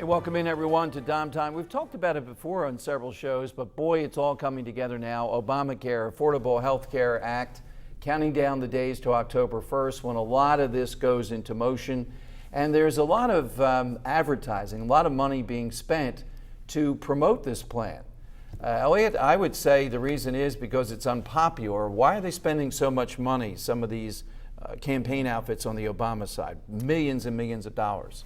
Welcome in everyone to DomTime. We've talked about it before on several shows, but boy, it's all coming together now. Obamacare, Affordable Health Care Act, counting down the days to October 1st when a lot of this goes into motion. And there's a lot of advertising, a lot of money being spent to promote this plan. Elliot, I would say the reason is because it's unpopular. Why are they spending so much money, some of these campaign outfits on the Obama side, millions and millions of dollars?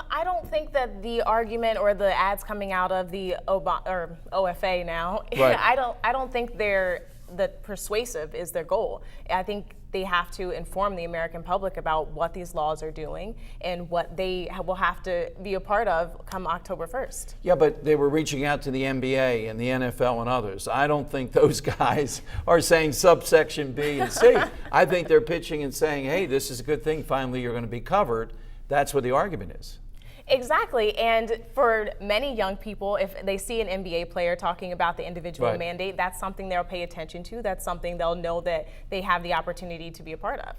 I don't think that the argument or the ads coming out of the OFA now, right. I don't think that persuasive is their goal. I think they have to inform the American public about what these laws are doing and what they will have to be a part of come October 1st. Yeah, but they were reaching out to the NBA and the NFL and others. I don't think those guys are saying subsection B and C. I think they're pitching and saying, hey, this is a good thing. Finally, you're going to be covered. That's what the argument is. Exactly, and for many young people, if they see an NBA player talking about the individual right. mandate, that's something they'll pay attention to. That's something they'll know that they have the opportunity to be a part of.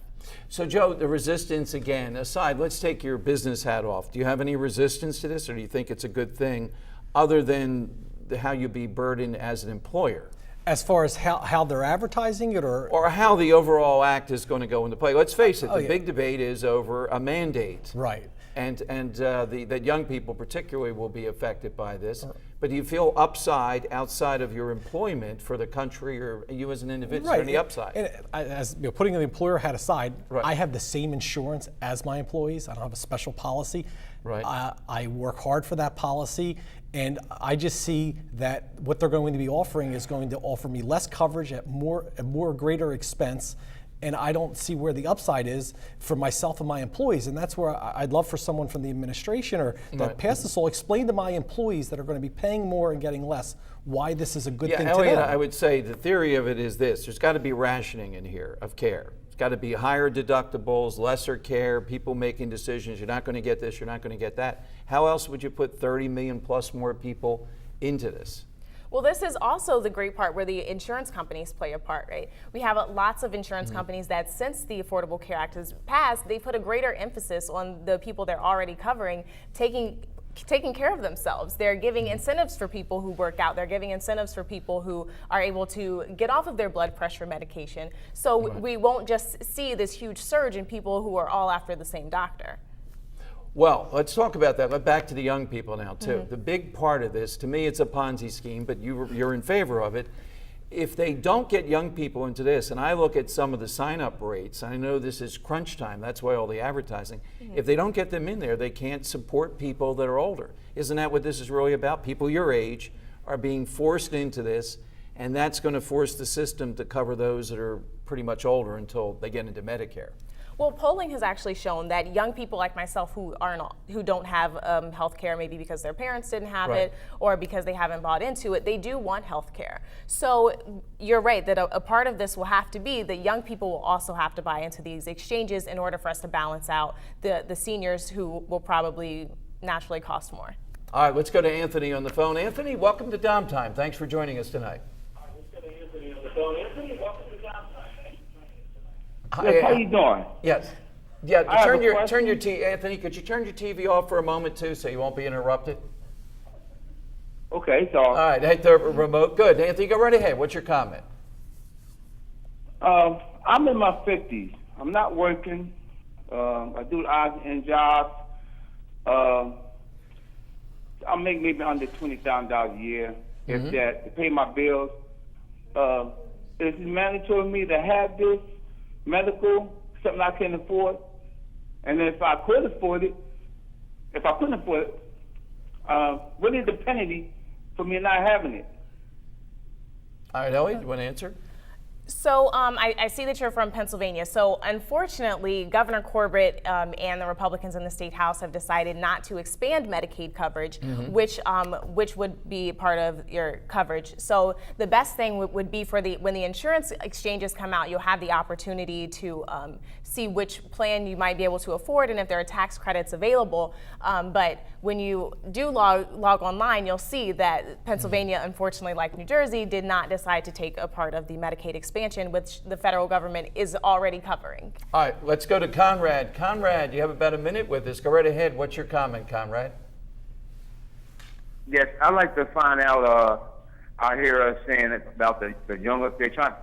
So, Joe, the resistance again aside, let's take your business hat off. Do you have any resistance to this, or do you think it's a good thing, other than how you be burdened as an employer? As far as how they're advertising it, or how the overall act is going to go into play. Let's face it, the big debate is over a mandate. Right. And that young people particularly will be affected by this. But do you feel upside outside of your employment for the country or you as an individual? Right. Any upside? And as putting the employer hat aside, right. I have the same insurance as my employees. I don't have a special policy. Right. I work hard for that policy, and I just see that what they're going to be offering is going to offer me less coverage at more greater expense. And I don't see where the upside is for myself and my employees. And that's where I'd love for someone from the administration or that right. passed this law explain to my employees that are going to be paying more and getting less why this is a good thing Elliot, to them. I would say the theory of it is this. There's got to be rationing in here of care. It's got to be higher deductibles, lesser care, people making decisions. You're not going to get this, you're not going to get that. How else would you put 30 million plus more people into this? Well, this is also the great part where the insurance companies play a part, right? We have lots of insurance companies that since the Affordable Care Act has passed, they put a greater emphasis on the people they're already covering, taking care of themselves. They're giving incentives for people who work out. They're giving incentives for people who are able to get off of their blood pressure medication. So right. we won't just see this huge surge in people who are all after the same doctor. Well, let's talk about that. Back to the young people now, too. The big part of this, to me, it's a Ponzi scheme, but you're in favor of it. If they don't get young people into this, and I look at some of the sign-up rates, I know this is crunch time, that's why all the advertising. If they don't get them in there, they can't support people that are older. Isn't that what this is really about? People your age are being forced into this, and that's going to force the system to cover those that are pretty much older until they get into Medicare. Well, polling has actually shown that young people like myself who don't have health care, maybe because their parents didn't have right. it or because they haven't bought into it, they do want health care. So you're right that a part of this will have to be that young people will also have to buy into these exchanges in order for us to balance out the seniors who will probably naturally cost more. All right, let's go to Anthony on the phone. Anthony, welcome to DomTime. Thanks for joining us tonight. Yes, how you doing? Yes. Yeah, Anthony, could you turn your TV off for a moment too so you won't be interrupted? Okay, so. All right, hit the remote. Good. Anthony, go right ahead. What's your comment? I'm in my 50s. I'm not working. I do odds and jobs. I make maybe under $20,000 a year, if that, to pay my bills. Is it mandatory for me to have this medical, something I can afford? And then if I couldn't afford it, what is the penalty for me not having it? All right, Ellie, do you want to answer? So I see that you're from Pennsylvania. So unfortunately, Governor Corbett and the Republicans in the state house have decided not to expand Medicaid coverage, which would be part of your coverage. So the best thing would be for when the insurance exchanges come out, you'll have the opportunity to see which plan you might be able to afford and if there are tax credits available. But when you do log online, you'll see that Pennsylvania, unfortunately, like New Jersey, did not decide to take a part of the Medicaid expansion, which the federal government is already covering. All right, let's go to Conrad. Conrad, you have about a minute with us. Go right ahead. What's your comment, Conrad? Yes, I'd like to find out. I hear us saying about the younger. They're trying.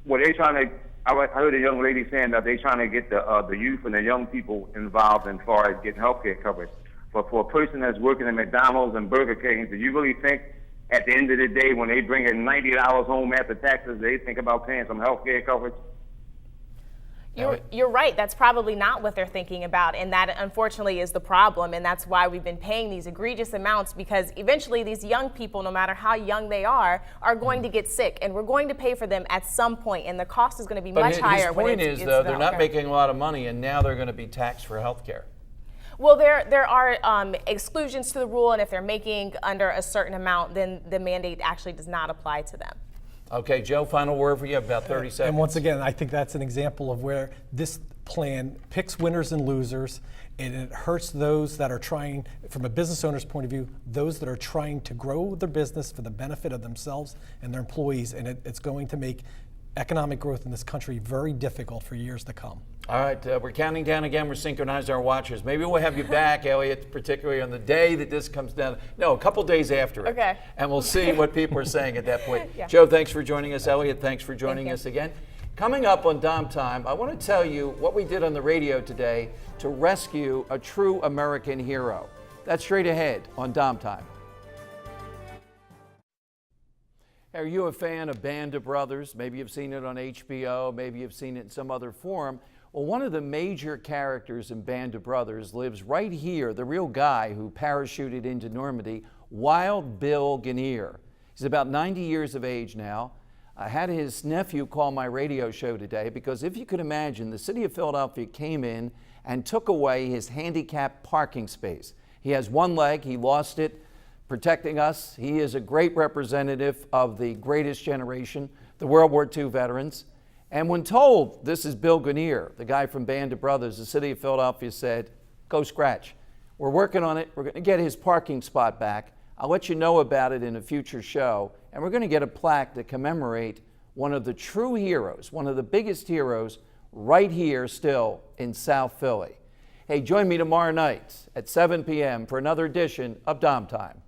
Well, they're trying to. I heard a young lady saying that they're trying to get the youth and the young people involved as far as getting health care coverage. But for a person that's working at McDonald's and Burger King, do you really think at the end of the day, when they bring in $90 home after taxes, they think about paying some health care coverage? You're right. That's probably not what they're thinking about, and that unfortunately is the problem, and that's why we've been paying these egregious amounts, because eventually these young people, no matter how young they are going to get sick, and we're going to pay for them at some point, and the cost is going to be much higher. His point is, though, they're not making a lot of money, and now they're going to be taxed for health care. Well, there are exclusions to the rule, and if they're making under a certain amount, then the mandate actually does not apply to them. Okay, Joe, final word for you, about 30 seconds. And once again, I think that's an example of where this plan picks winners and losers, and it hurts those that are trying, from a business owner's point of view, those that are trying to grow their business for the benefit of themselves and their employees, and it's going to make economic growth in this country very difficult for years to come. All right, we're counting down again. We're synchronizing our watches. Maybe we'll have you back, Elliot, particularly on the day that this comes down. No, a couple days after it. Okay. And we'll see what people are saying at that point. Yeah. Joe, thanks for joining us. Elliot, thanks for joining us again. Coming up on DomTime, I want to tell you what we did on the radio today to rescue a true American hero. That's straight ahead on DomTime. Are you a fan of Band of Brothers? Maybe you've seen it on HBO, maybe you've seen it in some other form. Well, one of the major characters in Band of Brothers lives right here, the real guy who parachuted into Normandy, Wild Bill Guinear. He's about 90 years of age now. I had his nephew call my radio show today because if you could imagine, the city of Philadelphia came in and took away his handicapped parking space. He has one leg, he lost it, protecting us. He is a great representative of the greatest generation, the World War II veterans. And when told this is Bill Guinear, the guy from Band of Brothers, the city of Philadelphia said, go scratch. We're working on it. We're going to get his parking spot back. I'll let you know about it in a future show. And we're going to get a plaque to commemorate one of the true heroes, one of the biggest heroes right here still in South Philly. Hey, join me tomorrow night at 7 p.m. for another edition of DomTime.